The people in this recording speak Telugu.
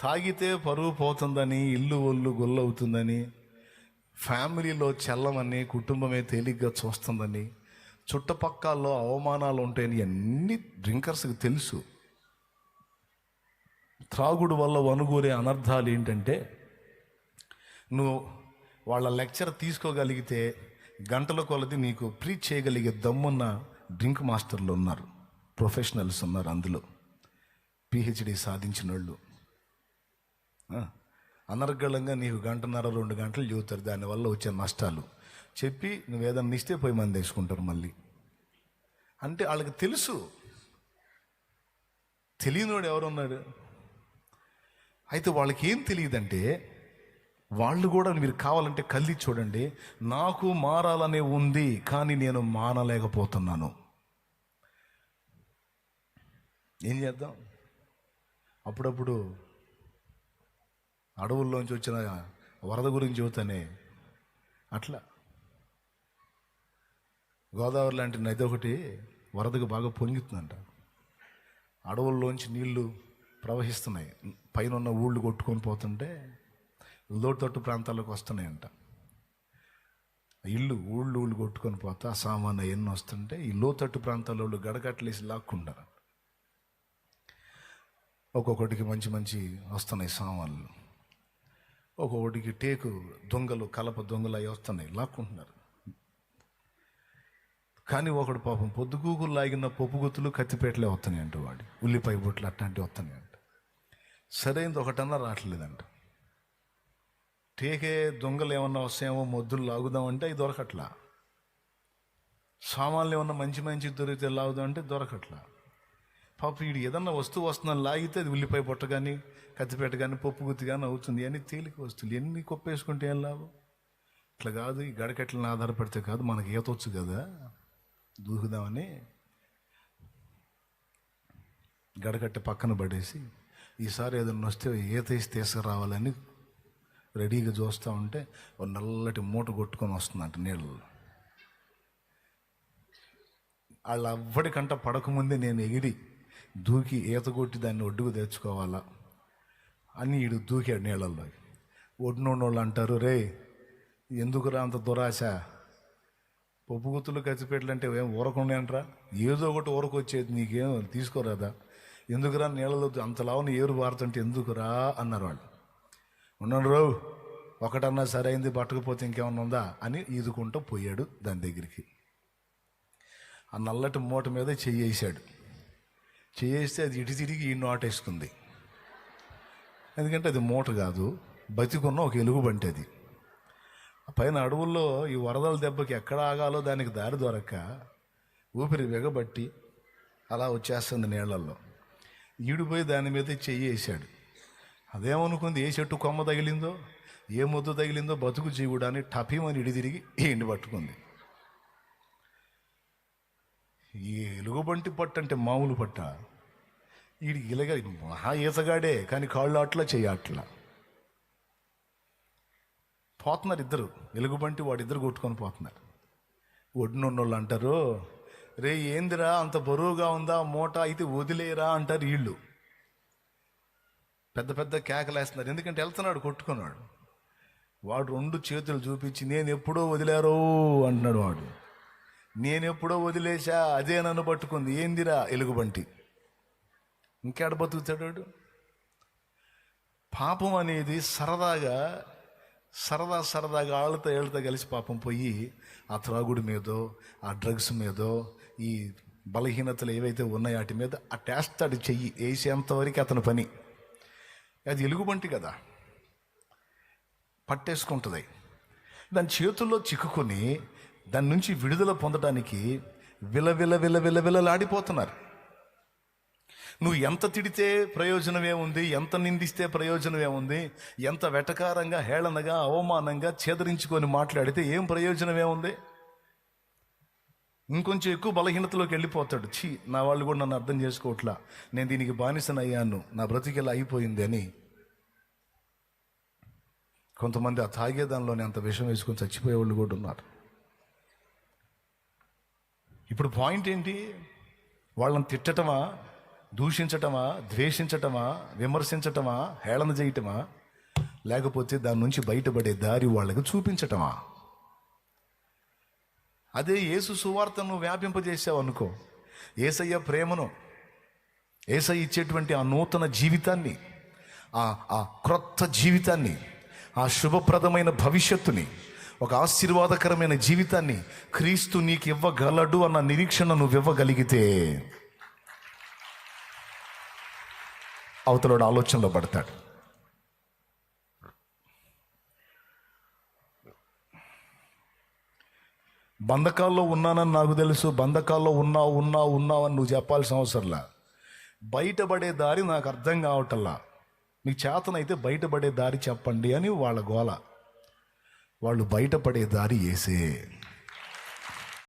తాగితే పరువు పోతుందని, ఇల్లు ఒళ్ళు గొల్లవుతుందని, ఫ్యామిలీలో చెల్లమని, కుటుంబమే తేలిగ్గా చూస్తుందని, చుట్టుపక్కల్లో అవమానాలు ఉంటాయని అన్ని డ్రింకర్స్కి తెలుసు. త్రాగుడు వల్ల వనుగూరే అనర్థాలు ఏంటంటే, నువ్వు వాళ్ళ లెక్చర్ తీసుకోగలిగితే గంటల కొలది నీకు ప్రీచ్ చేయగలిగే దమ్మున్న డ్రింక్ మాస్టర్లు ఉన్నారు, ప్రొఫెషనల్స్ ఉన్నారు. అందులో పిహెచ్డి సాధించిన వాళ్ళు అనర్గళంగా నీకు 1.5-2 గంటలు చెబుతారు దానివల్ల వచ్చే నష్టాలు చెప్పి, నువ్వేదన్నా ఇస్తే పోయి మంది వేసుకుంటారు మళ్ళీ. అంటే వాళ్ళకి తెలుసు. తెలియనివాడు ఎవరున్నాడు? అయితే వాళ్ళకి ఏం తెలియదంటే, వాళ్ళు కూడా మీరు కావాలంటే కళ్ళి చూడండి, నాకు మారాలనే ఉంది కానీ నేను మానలేకపోతున్నాను. ఏం చేద్దాం? అప్పుడప్పుడు అడవుల్లోంచి వచ్చిన వరద గురించి చెబుతానే, అట్లా గోదావరి లాంటి నది ఒకటి వరదకు బాగా పొంగుతుందంట. అడవుల్లోంచి నీళ్లు ప్రవహిస్తున్నాయి, పైన ఉన్న ఊళ్ళు కొట్టుకొని పోతుంటే లోతట్టు ప్రాంతాలకు వస్తున్నాయంట. ఊళ్ళు కొట్టుకొని పోతా సామాను ఎన్ని వస్తుంటే ఈ లోతట్టు ప్రాంతాల్లో గడగట్లేసి లాక్కుంటారు. ఒక్కొక్కటికి మంచి మంచి వస్తున్నాయి సామాన్లు, ఒక్కొక్కటికి టేకు దొంగలు, కలప దొంగలు అవి వస్తున్నాయి, లాక్కుంటున్నారు. కానీ ఒకడు పాపం పొద్దుగూకులు లాగిన పప్పు గుత్తులు కత్తిపేటలే వస్తున్నాయంట, వాడి ఉల్లిపాయ బొట్లు అట్లాంటివి వస్తున్నాయంట. సరైనది ఒకటన్నా రావట్లేదంట. టేకే దొంగలు ఏమన్నా వస్తాయేమో మొద్దులు లాగుదామంటే అవి దొరకట్లా. సామాన్లు ఏమన్నా మంచి దొరికితే లాగుదామంటే దొరకట్లా. పాప వీడు ఏదన్నా వస్తువు వస్తుందని లాగితే అది ఉల్లిపాయ పొట్ట కానీ, కత్తిపేట కానీ, పప్పు గుత్తి కానీ అవుతుంది. అన్ని తేలిక వస్తువులు, ఎన్ని కొప్పేసుకుంటే ఏం లాభం? ఇట్లా కాదు, ఈ గడకెట్లను ఆధారపడితే కాదు, మనకి ఈతొచ్చు కదా, దూకుదామని గడకట్టె పక్కన పడేసి ఈసారి ఏదన్నా వస్తే ఈత వేసి తీసుకురావాలని రెడీగా చూస్తూ ఉంటే ఒక నల్లటి మూట కొట్టుకొని వస్తుందంట నీళ్ళలో. వాళ్ళు ఎవ్వడికంట పడకముందే నేను ఎగిరి దూకి ఈత కొట్టి దాన్ని ఒడ్డుకు తెచ్చుకోవాలా అని ఈడు దూకాడు నీళ్ళల్లో. ఒడ్డునోళ్ళు అంటారు, రే ఎందుకురా అంత దురాశ, పప్పు గుత్తులు కచ్చిపెట్టలు అంటే ఏం ఊరకుండా అంటారా, ఏదో ఒకటి ఊరకొచ్చేది, నీకేం తీసుకోరాదా, ఎందుకురా నీళ్ళలో అంతలావున ఏరు బారుతుంటే ఎందుకురా అన్నారు వాళ్ళు. ఉన్నాడు రావు, ఒకటన్నా సరైంది పట్టకపోతే ఇంకేమన్నా ఉందా అని ఈదుకుంటూ పోయాడు దాని దగ్గరికి. ఆ నల్లటి మూట మీద చెయ్యేసాడు. చెయ్యేస్తే అది ఇటు తిరిగి ఈ నోటేసుకుంది. ఎందుకంటే అది మూట కాదు, బతికున్న ఒక ఎలుగుబంటి అది. పైన అడవుల్లో ఈ వరదల దెబ్బకి ఎక్కడ ఆగాలో దానికి దారి దొరక్క ఊపిరి బిగబట్టి అలా వచ్చేస్తుంది నీళ్ళల్లో. ఈడిపోయి దాని మీద చెయ్యేసాడు. అదేమనుకుంది, ఏ చెట్టు కొమ్మ తగిలిందో, ఏ ముద్దు తగిలిందో బతుకు జీవుడాన్ని టపీమని ఇడి తిరిగి ఎండి పట్టుకుంది. ఈ ఎలుగుబంటి పట్టు అంటే మామూలు పట్ట, వీడికి ఇలాగ మహా ఈతగాడే కానీ కాళ్ళు అట్లా చెయ్యట్లా పోతున్నారు ఇద్దరు. ఎలుగుబంటి వాడిద్దరు కొట్టుకొని పోతున్నారు. ఒడ్డునున్నోళ్ళు అంటారు, రే ఏందిరా అంత బరువుగా ఉందా మూట, అయితే వదిలేరా అంటారు వీళ్ళు. పెద్ద పెద్ద కేకలేస్తున్నారు, ఎందుకంటే వెళ్తున్నాడు కొట్టుకున్నాడు. వాడు 2 చేతులు చూపించి నేను ఎప్పుడో వదిలేరో అంటున్నాడు. వాడు నేను ఎప్పుడో వదిలేసా, అదే నన్ను పట్టుకుంది, ఏందిరా ఎలుగుబంటి. ఇంకేడ బతుకుతాడు వాడు? పాపం అనేది సరదాగా ఆళ్ళతో ఏళ్ళతో కలిసి పాపం పోయి ఆ త్రాగుడి మీదో, ఆ డ్రగ్స్ మీదో, ఈ బలహీనతలు ఏవైతే ఉన్నాయో వాటి మీద ఆ టేస్తాడు చెయ్యి వేసేంతవరకు అతని పని. అది ఎలుగుబంటి కదా, పట్టేసుకుంటుంది. దాని చేతుల్లో చిక్కుకొని దాని నుంచి విడుదల పొందడానికి విలవిలలాడిపోతున్నారు. నువ్వు ఎంత తిడితే ప్రయోజనమే ఉంది, ఎంత నిందిస్తే ప్రయోజనమే ఉంది, ఎంత వెటకారంగా, హేళనగా, అవమానంగా చేదరించుకొని మాట్లాడితే ఏం ప్రయోజనమే ఉంది? ఇంకొంచెం ఎక్కువ బలహీనతలోకి వెళ్ళిపోతాడు. నా వాళ్ళు కూడా నన్ను అర్థం చేసుకోవట్లా, నేను దీనికి బానిసనయ్యాను, నా బ్రతికెలా అయిపోయింది అని. కొంతమంది ఆ తాగేదానిలోనే అంత విషం వేసుకొని చచ్చిపోయే వాళ్ళు కూడా ఉన్నారు. ఇప్పుడు పాయింట్ ఏంటి? వాళ్ళని తిట్టటమా, దూషించటమా, ద్వేషించటమా, విమర్శించటమా, హేళన చేయటమా, లేకపోతే దాని నుంచి బయటపడే దారి వాళ్ళకి చూపించటమా? అదే యేసు సువార్తను వ్యాపింపజేసావు అనుకో, యేసయ్య ప్రేమను, యేసయ్య ఇచ్చేటువంటి ఆ నూతన జీవితాన్ని, ఆ క్రొత్త జీవితాన్ని, ఆ శుభప్రదమైన భవిష్యత్తుని, ఒక ఆశీర్వాదకరమైన జీవితాన్ని క్రీస్తు నీకు ఇవ్వగలడు అన్న నిరీక్షణ నువ్వు ఇవ్వగలిగితే అవతలోడు ఆలోచనలో పడతాడు. బంధకాల్లో ఉన్నానని నాకు తెలుసు, బంధకాల్లో ఉన్నావు అని నువ్వు చెప్పాల్సిన అవసరంలా. బయటపడే దారి నాకు అర్థం కావటల్లా, మీకు చేతనైతే బయటపడే దారి చెప్పండి అని వాళ్ళ గోల. వాళ్ళు బయటపడే దారి యేసే.